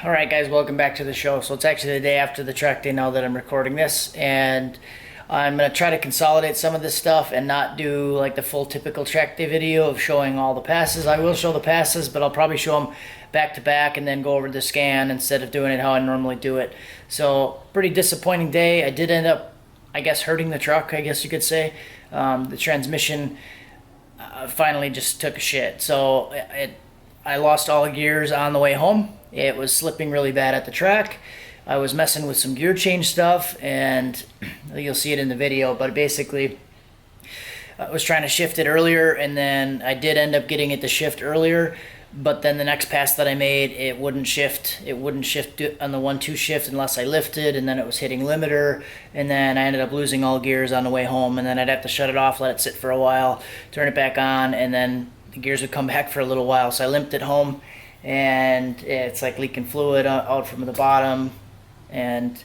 Alright guys, welcome back to the show. So it's actually the day after the track day now that I'm recording this, and I'm going to try to consolidate some of this stuff and not do like the full typical track day video of showing all the passes. I will show the passes, but I'll probably show them back to back and then go over the scan instead of doing it how I normally do it. So pretty disappointing day. I did end up, I guess, hurting the truck, I guess you could say. The transmission finally just took a shit. So I lost all the gears on the way home. It was slipping really bad at the track. I was messing with some gear change stuff, and you'll see it in the video, but basically I was trying to shift it earlier, and then I did end up getting it to shift earlier, but then the next pass that I made, it wouldn't shift. It wouldn't shift on the 1-2 shift unless I lifted, and then it was hitting limiter, and then I ended up losing all gears on the way home, and then I'd have to shut it off, let it sit for a while, turn it back on, and then the gears would come back for a little while. So I limped it home, and it's like leaking fluid out from the bottom. And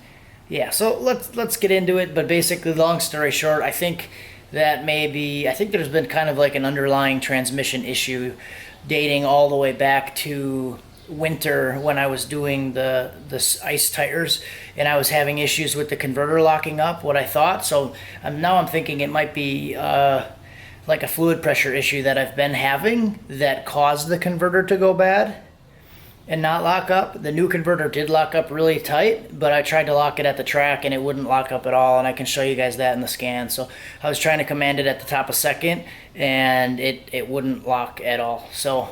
yeah, so let's get into it. But basically, long story short, I think there's been kind of like an underlying transmission issue dating all the way back to winter when I was doing the ice tires, and I was having issues with the converter locking up, what I thought. So now I'm thinking it might be like a fluid pressure issue that I've been having that caused the converter to go bad and not lock up. The new converter did lock up really tight, but I tried to lock it at the track and it wouldn't lock up at all, and I can show you guys that in the scan. So I was trying to command it at the top of second, and it wouldn't lock at all. So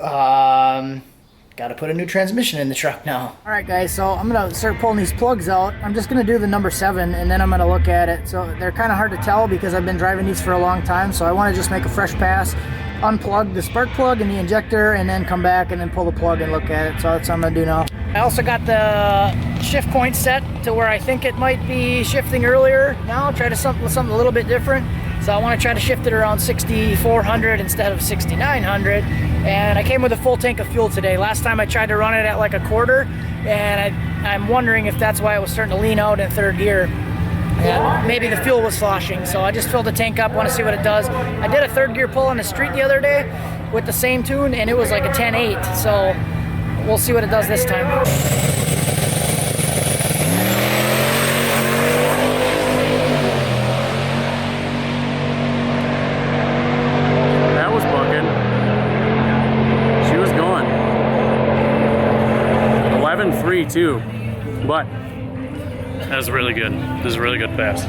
got to put a new transmission in the truck now. All right guys, so I'm gonna start pulling these plugs out. I'm just gonna do the number 7, and then I'm gonna look at it. So they're kind of hard to tell because I've been driving these for a long time, so I want to just make a fresh pass, unplug the spark plug and the injector, and then come back and then pull the plug and look at it. So that's what I'm gonna do now. I also got the shift point set to where I think it might be shifting earlier. Now I'll try to something a little bit different. So I want to try to shift it around 6,400 instead of 6,900. And I came with a full tank of fuel today. Last time I tried to run it at like a quarter, and I'm wondering if that's why it was starting to lean out in third gear. And maybe the fuel was sloshing. So I just filled the tank up, want to see what it does. I did a third gear pull on the street the other day with the same tune, and it was like a 10.8. So we'll see what it does this time. Too, but that was really good. This is a really good pass.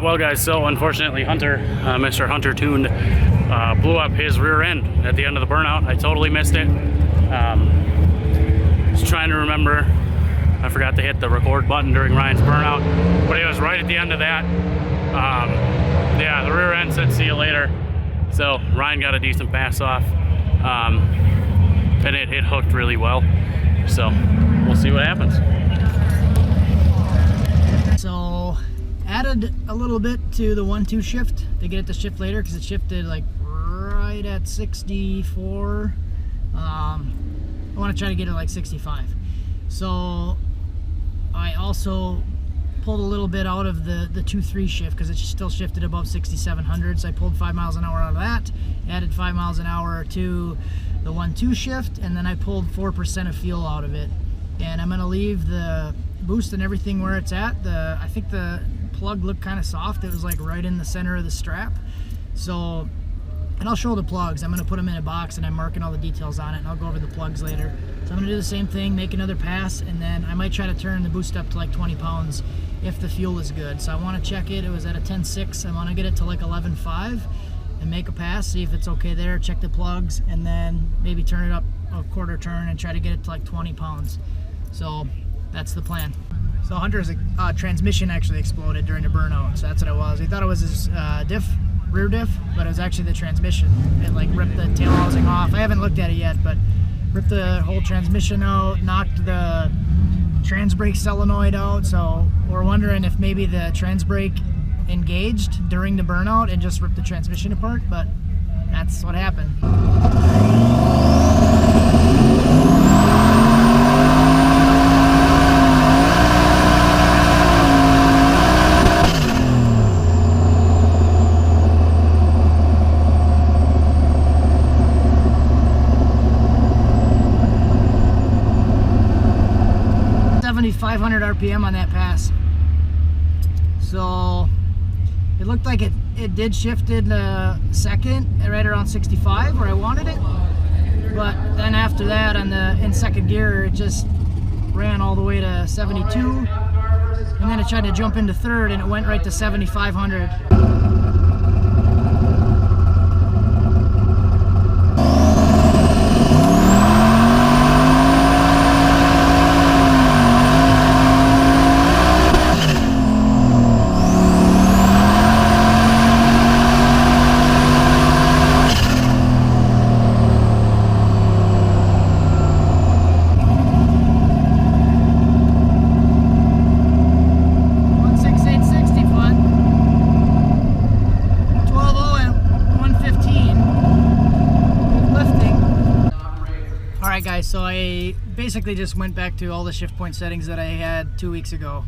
Well guys, so unfortunately Mr. Hunter tuned blew up his rear end at the end of the burnout. I totally missed it. Just trying to remember, I forgot to hit the record button during Ryan's burnout, but it was right at the end of that. Yeah, the rear end said see you later, so Ryan got a decent pass off, and it hooked really well, so we'll see what happens. So added a little bit to the 1-2 shift to get it to shift later, because it shifted like right at 64. I want to try to get it like 65. So I also pulled a little bit out of the 2-3 shift because it still shifted above 6,700. So I pulled 5 miles an hour out of that, added 5 miles an hour to the 1-2 shift, and then I pulled 4% of fuel out of it. And I'm going to leave the boost and everything where it's at. I think the plug looked kind of soft. It was like right in the center of the strap. So, and I'll show the plugs. I'm going to put them in a box, and I'm marking all the details on it, and I'll go over the plugs later. So I'm going to do the same thing, make another pass, and then I might try to turn the boost up to like 20 pounds if the fuel is good. So I want to check it. It was at a 10.6. I want to get it to like 11.5 and make a pass, see if it's okay there, check the plugs, and then maybe turn it up a quarter turn and try to get it to like 20 pounds. So that's the plan. So Hunter's transmission actually exploded during the burnout, so that's what it was. He thought it was his rear diff, but it was actually the transmission. It like ripped the tail housing off. I haven't looked at it yet, but ripped the whole transmission out, knocked the trans brake solenoid out. So we're wondering if maybe the trans brake engaged during the burnout and just ripped the transmission apart, but that's what happened. 7,500 RPM on that pass. So it looked like it did shifted second right around 65 where I wanted it, but then after that in second gear it just ran all the way to 72, and then it tried to jump into third and it went right to 7,500. Alright guys, so I basically just went back to all the shift point settings that I had 2 weeks ago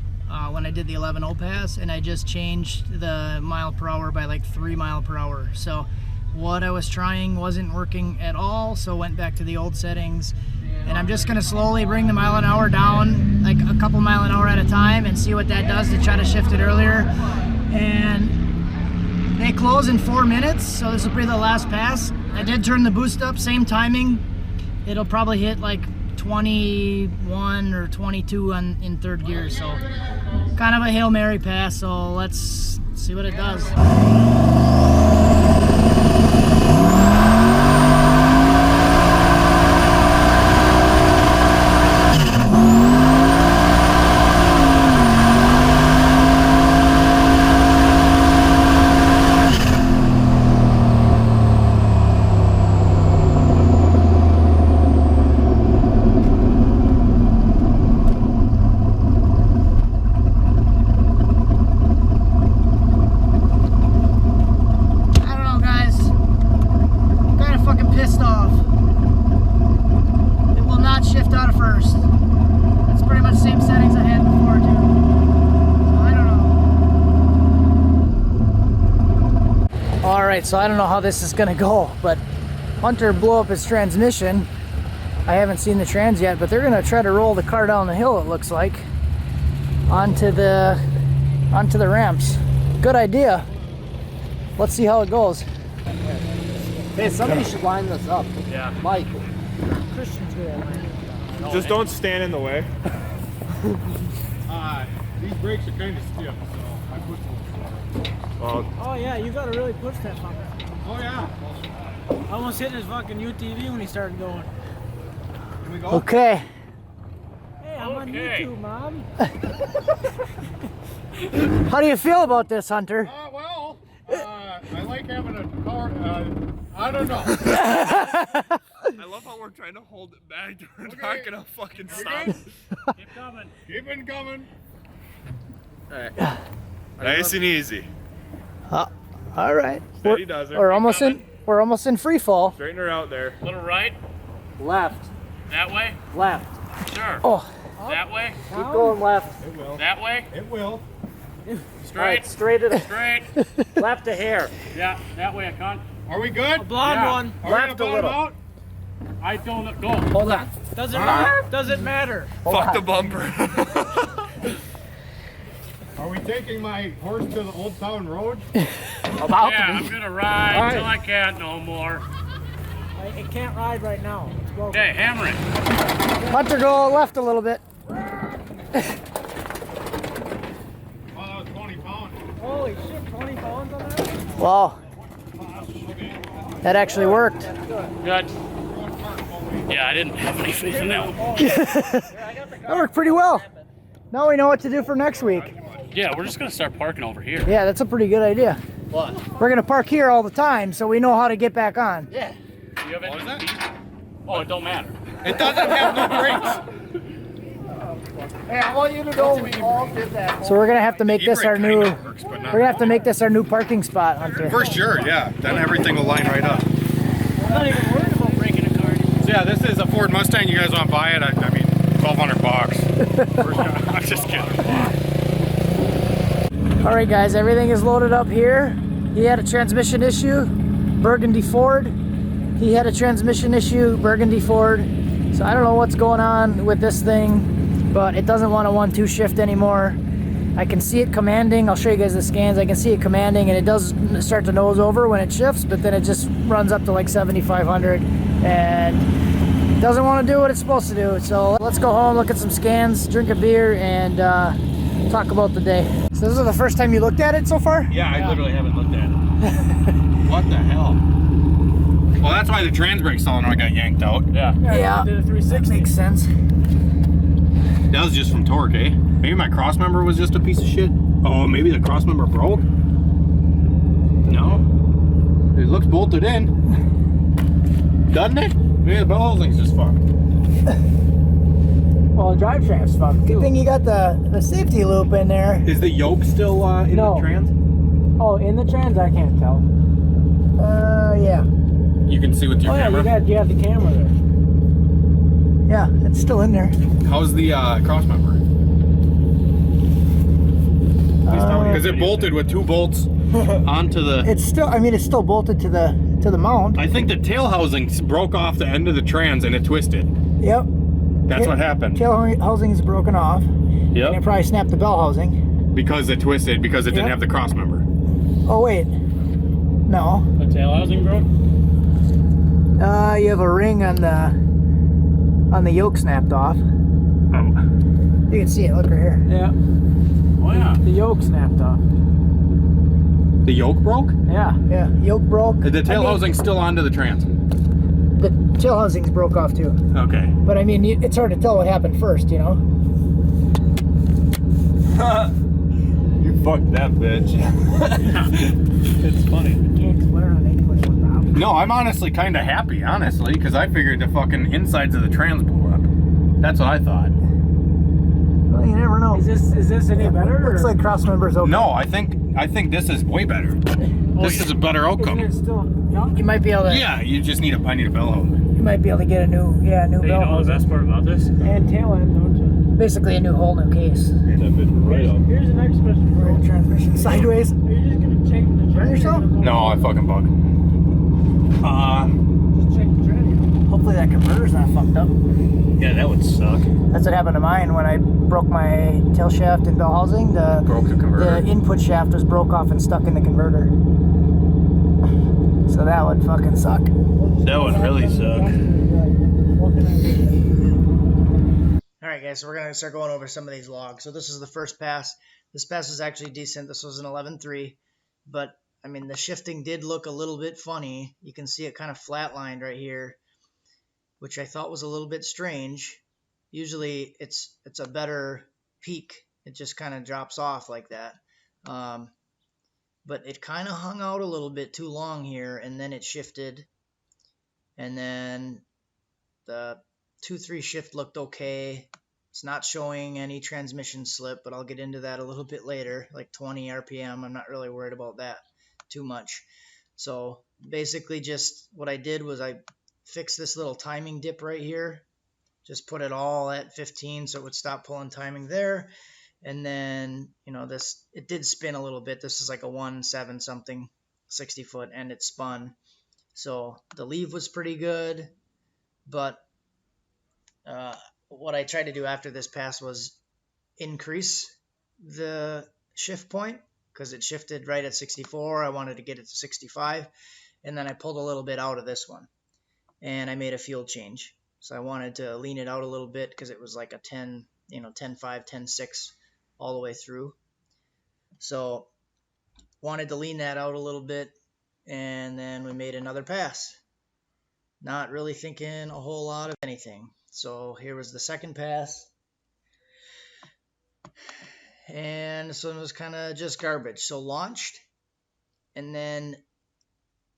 when I did the 11.0 pass, and I just changed the mile per hour by like 3 miles per hour. So what I was trying wasn't working at all, so went back to the old settings, and I'm just going to slowly bring the mile an hour down, like a couple mile an hour at a time, and see what that does to try to shift it earlier. And they close in 4 minutes, so this will be the last pass. I did turn the boost up, same timing. It'll probably hit like 21 or 22 in third gear, so kind of a Hail Mary pass, so let's see what it does. Alright, so I don't know how this is gonna go, but Hunter blew up his transmission. I haven't seen the trans yet, but they're gonna try to roll the car down the hill, it looks like, onto the ramps. Good idea. Let's see how it goes. Hey, somebody should line this up. Yeah. Mike. Christian's good at lining it up. Just don't stand in the way. These brakes are kind of stiff, so I put them. Oh yeah, you gotta really push that fucker. Oh yeah. I almost hit his fucking UTV when he started going. Can we go? Okay. Hey, I'm on YouTube, Mom. How do you feel about this, Hunter? Well, I like having a car. I don't know. I love how we're trying to hold it back. We're not gonna fucking stop. Keep coming. Keep it coming. Alright. Nice and easy. All right. Steady does it. We're almost in free fall. Straighten her out there. Little right, Left. that way, Left. sure. Oh, That way, Keep going left. It will. that way, It will. straight, Alright, straight it. straight. Left a hair. Yeah, that way I can't. Are we good? A blonde Yeah. one. Are Left we a gonna little. bottom I don't go. Hold on. Doesn't matter. Fuck the bumper. out? Are we taking my horse to the Old Town Road? About Yeah, to I'm be. gonna ride All right. till I can't no more. It can't ride right now. It's broken. Okay, hammer it. Hunter, go left a little bit. Oh, that was 20 pounds. Holy shit, 20 pounds on that? Wow, that actually worked. Good. Yeah, I didn't have any faith in that one. That worked pretty well. Now we know what to do for next week. Yeah, we're just gonna start parking over here. Yeah, that's a pretty good idea. What? We're gonna park here all the time, so we know how to get back on. Yeah. Do you have any speed? Oh, it don't matter. It doesn't have no brakes. Hey, I want you to know we all did that. So we're gonna have to make this our new. Kinda works, but not We're gonna have to make this our new parking spot, Hunter. For sure, yeah. Then everything will line right up. I'm not even worried about breaking a car. So yeah, this is a Ford Mustang. You guys want to buy it? I mean, $1,200. I'm just kidding. All right, guys, everything is loaded up here. He had a transmission issue, Burgundy Ford. He had a transmission issue, Burgundy Ford. So I don't know what's going on with this thing, but it doesn't want a 1-2 shift anymore. I can see it commanding. I'll show you guys the scans. I can see it commanding, and it does start to nose over when it shifts, but then it just runs up to like 7,500 and doesn't want to do what it's supposed to do. So let's go home, look at some scans, drink a beer, and talk about the day. So this is the first time you looked at it so far? Yeah, I literally haven't looked at it. What the hell? Well, that's why the trans brake solenoid got yanked out. Yeah. Yeah, Did a that 360. makes sense. That was just from torque, eh? Maybe my cross member was just a piece of shit. Oh, maybe the cross member broke? No. It looks bolted in. Doesn't it? Maybe the bell housing's just fucked. Well, the drive shaft's fucked. Good thing you got the safety loop in there. Is the yoke still in No. the trans? Oh, in the trans, I can't tell. Yeah. You can see with your camera. you have the camera there. Yeah, it's still in there. How's the cross member? Because it bolted with 2 bolts onto the... It's still, I mean, it's still bolted to the mount. I think the tail housing broke off the end of the trans and it twisted. Yep. That's what happened. Tail housing is broken off. And it Yep. probably snapped the bell housing. Because it twisted, because it didn't Yep. have the cross member. Oh, wait. No. The tail housing broke? You have a ring on the yoke snapped off. Oh. You can see it, look right here. Yeah. Oh yeah. The yoke snapped off. The yoke broke? Yeah. Yeah, yoke broke. The tail I mean, housing's still onto the trans. The tail housings broke off too. Okay. But I mean, it's hard to tell what happened first, you know? You fucked that bitch. It's funny. Can't swear on any push one top. No, I'm honestly kind of happy, honestly, because I figured the fucking insides of the trans blew up. That's what I thought. Well, you never know. Is this any better? Looks or- like cross members open. No, I think this is way better. This is a better Isn't outcome. it still young? You might be able to. Yeah, you just need I need a bell housing. You might be able to get a new Hey, bell you know the housing. best part about this? And tail end, don't you? Basically a new whole new case. Here's the next question for Roll you. transmission sideways. Are you just gonna check the Burn yourself? No, I fucking bug. Just check the tranny. Hopefully that converter's not fucked up. Yeah, that would suck. That's what happened to mine when I broke my tail shaft and bell housing. Broke the converter. The input shaft was broke off and stuck in the converter. So that would fucking suck. That would really suck. Alright guys, so we're going to start going over some of these logs. So this is the first pass. This pass was actually decent. This was an 11.3. But, I mean, the shifting did look a little bit funny. You can see it kind of flatlined right here, which I thought was a little bit strange. Usually it's a better peak. It just kind of drops off like that. But it kind of hung out a little bit too long here, and then it shifted. And then the 2-3 shift looked okay. It's not showing any transmission slip, but I'll get into that a little bit later, like 20 RPM. I'm not really worried about that too much. So basically just what I did was I fixed this little timing dip right here. Just put it all at 15 so it would stop pulling timing there. And then, you know, this, it did spin a little bit. This is like a 1.7 something, 60 foot, and it spun. So the leave was pretty good, but what I tried to do after this pass was increase the shift point because it shifted right at 64. I wanted to get it to 65, and then I pulled a little bit out of this one, and I made a field change. So I wanted to lean it out a little bit because it was like a 10, 10.5, 10.6 all the way through. So wanted to lean that out a little bit, and then we made another pass. Not really thinking a whole lot of anything. So here was the second pass. and this one was kind of just garbage. So launched, and then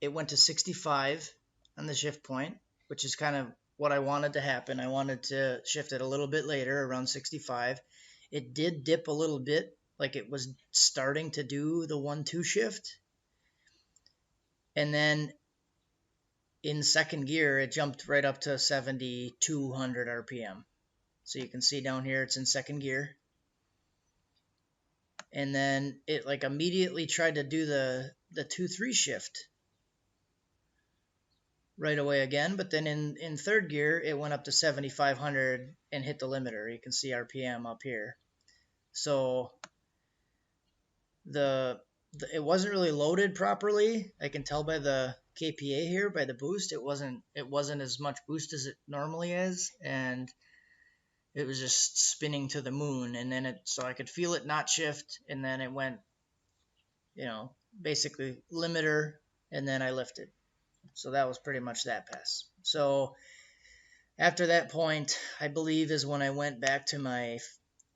it went to 65 on the shift point, which is kind of what I wanted to happen. I wanted to shift it a little bit later, around 65. It did dip a little bit, like it was starting to do the 1-2 shift. And then in second gear, it jumped right up to 7,200 RPM. So you can see down here, it's in second gear. And then it like immediately tried to do the 2-3 shift right away again, but then in third gear it went up to 7,500 and hit the limiter. You can see RPM up here. So it wasn't really loaded properly. I can tell by the KPA here, by the boost, it wasn't as much boost as it normally is, and it was just spinning to the moon. And then so I could feel it not shift, and then it went, basically limiter, and then I lifted. So that was pretty much that pass. So after that point, I believe is when I went back to my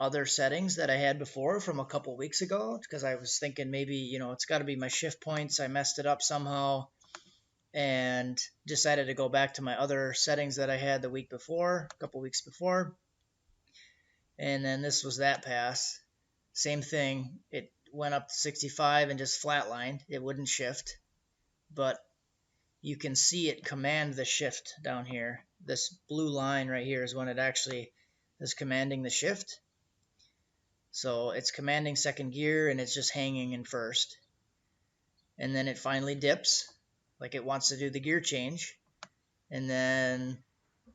other settings that I had before from a couple weeks ago, because I was thinking maybe, it's got to be my shift points. I messed it up somehow and decided to go back to my other settings that I had the week before, a couple weeks before. And then this was that pass. Same thing. It went up to 65 and just flatlined. It wouldn't shift, but you can see it command the shift down here. This blue line right here is when it actually is commanding the shift. So it's commanding second gear and it's just hanging in first. And then it finally dips, like it wants to do the gear change, and then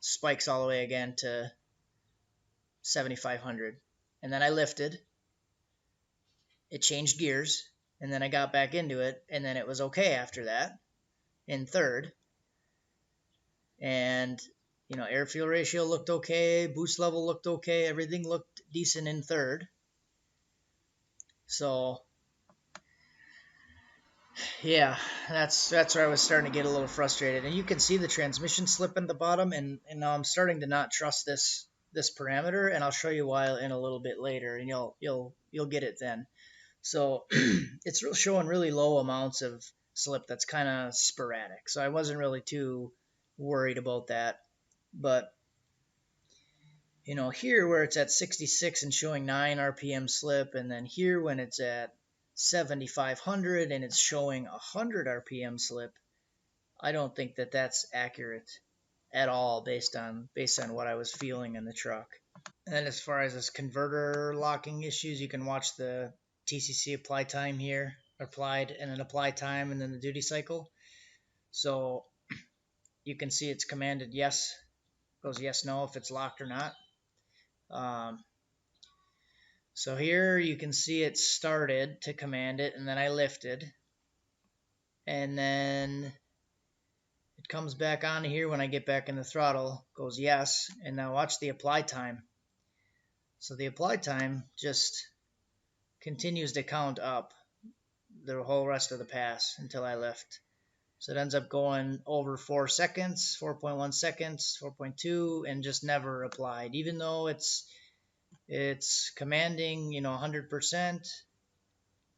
spikes all the way again to 7,500. And then I lifted. It changed gears, and then I got back into it, and then it was okay after that in third. And air fuel ratio looked okay, boost level looked okay, everything looked decent in third. So yeah, that's where I was starting to get a little frustrated. And you can see the transmission slip in the bottom, and now I'm starting to not trust this parameter, and I'll show you why in a little bit later, and you'll get it then. So it's showing really low amounts of slip that's kind of sporadic. So I wasn't really too worried about that. But here where it's at 66 and showing 9 RPM slip, and then here when it's at 7,500 and it's showing 100 RPM slip, I don't think that that's accurate at all based on what I was feeling in the truck. And then as far as this converter locking issues, you can watch the TCC apply time here, applied and then apply time and then the duty cycle. So you can see it's commanded yes, goes yes, no if it's locked or not. So here you can see it started to command it, and then I lifted, and then it comes back on here when I get back in the throttle, goes yes, and now watch the apply time. So the apply time just continues to count up the whole rest of the pass until I lift. So it ends up going over 4 seconds, 4.1 seconds, 4.2, and just never applied, even though it's commanding 100%.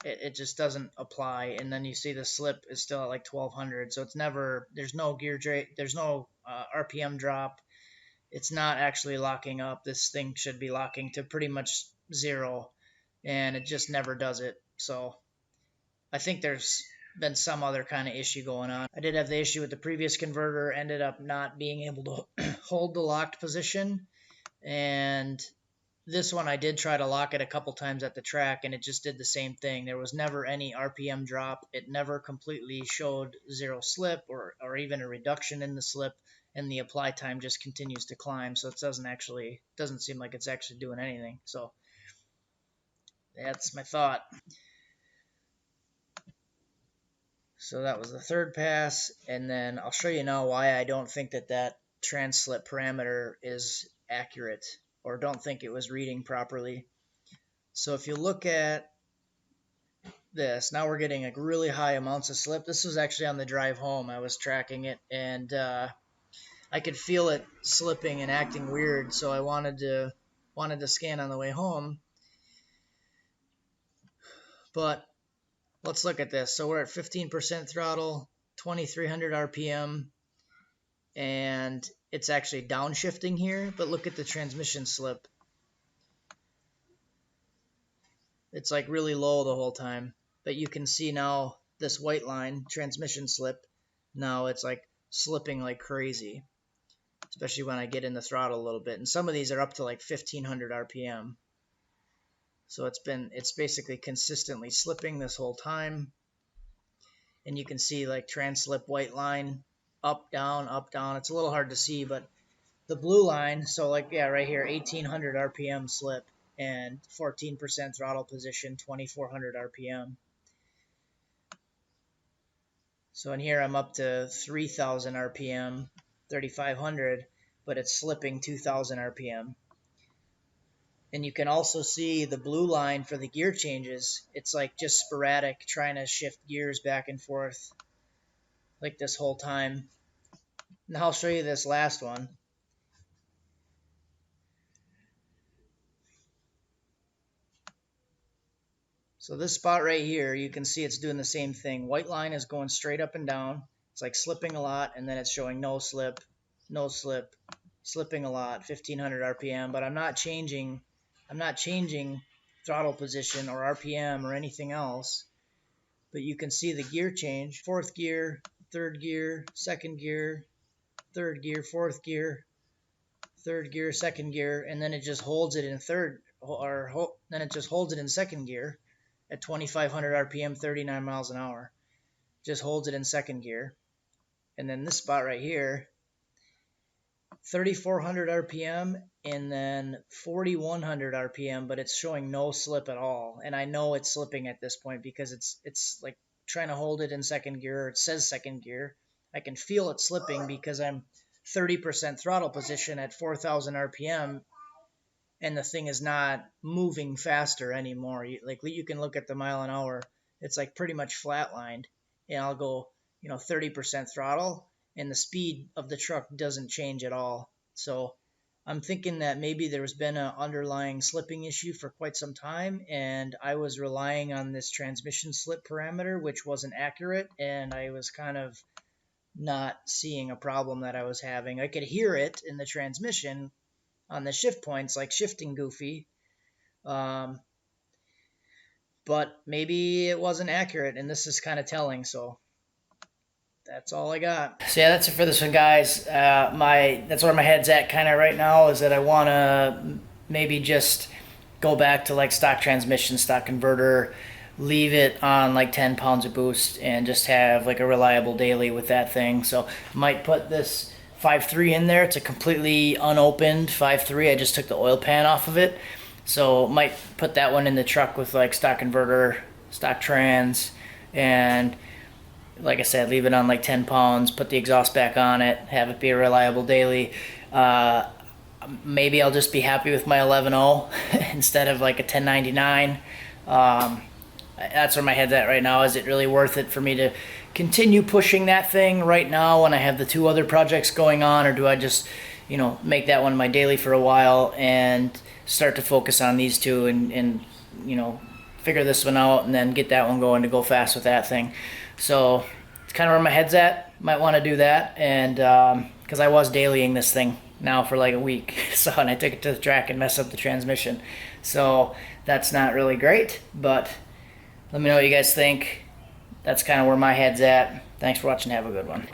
It just doesn't apply. And then you see the slip is still at like 1200, so it's never, there's no gear there's no RPM drop. It's not actually locking up. This thing should be locking to pretty much 0, and it just never does it. So I think there's been some other kind of issue going on. I did have the issue with the previous converter, ended up not being able to hold the locked position, and this one I did try to lock it a couple times at the track, and it just did the same thing. There was never any RPM drop. It never completely showed 0 slip or even a reduction in the slip, and the apply time just continues to climb. So it doesn't seem like it's actually doing anything. So that's my thought. So that was the third pass, and then I'll show you now why I don't think that trans slip parameter is accurate, or don't think it was reading properly. So if you look at this, now we're getting like really high amounts of slip. This was actually on the drive home. I was tracking it, and I could feel it slipping and acting weird, so I wanted to scan on the way home. But let's look at this. So we're at 15% throttle, 2300 RPM, and it's actually downshifting here, but look at the transmission slip. It's like really low the whole time, but you can see now this white line, transmission slip, now it's like slipping like crazy, especially when I get in the throttle a little bit. And some of these are up to like 1500 RPM. So it's basically consistently slipping this whole time. And you can see like trans slip white line, up, down, up, down. It's a little hard to see, but the blue line, so like, yeah, right here, 1800 RPM slip and 14% throttle position, 2400 RPM. So in here I'm up to 3000 RPM, 3500, but it's slipping 2000 RPM. And you can also see the blue line for the gear changes. It's like just sporadic, trying to shift gears back and forth like this whole time. Now I'll show you this last one. So this spot right here, you can see it's doing the same thing. White line is going straight up and down. It's like slipping a lot, and then it's showing no slip, slipping a lot, 1500 RPM, but I'm not changing throttle position or RPM or anything else. But you can see the gear change, fourth gear, third gear, second gear, third gear, fourth gear, third gear, second gear, and then it just holds it in then it just holds it in second gear at 2500 RPM, 39 miles an hour. Just holds it in second gear. And then this spot right here, 3400 RPM and then 4100 RPM, but it's showing no slip at all. And I know it's slipping at this point because it's like trying to hold it in second gear. It says second gear. I can feel it slipping because I'm 30% throttle position at 4000 RPM, and the thing is not moving faster anymore. You can look at the mile an hour. It's like pretty much flatlined, and I'll go 30% throttle, and the speed of the truck doesn't change at all. So I'm thinking that maybe there's been an underlying slipping issue for quite some time, and I was relying on this transmission slip parameter, which wasn't accurate, and I was kind of not seeing a problem that I was having. I could hear it in the transmission on the shift points, like shifting goofy, but maybe it wasn't accurate, and this is kind of telling, so that's all I got. So yeah, that's it for this one, guys. That's where my head's at kind of right now, is that I want to maybe just go back to like stock transmission, stock converter, leave it on like 10 pounds of boost, and just have like a reliable daily with that thing. So I might put this 5.3 in there. It's a completely unopened 5.3. I just took the oil pan off of it. So might put that one in the truck with like stock converter, stock trans, and like I said, leave it on like 10 pounds, put the exhaust back on it, have it be a reliable daily. Maybe I'll just be happy with my 11.0 instead of like a 1099. That's where my head's at right now. Is it really worth it for me to continue pushing that thing right now when I have the two other projects going on, or do I just, make that one my daily for a while and start to focus on these two and figure this one out and then get that one going to go fast with that thing. So it's kind of where my head's at. Might want to do that, and because I was dailying this thing now for like a week, and I took it to the track and messed up the transmission. So that's not really great, but let me know what you guys think. That's kind of where my head's at. Thanks for watching. Have a good one.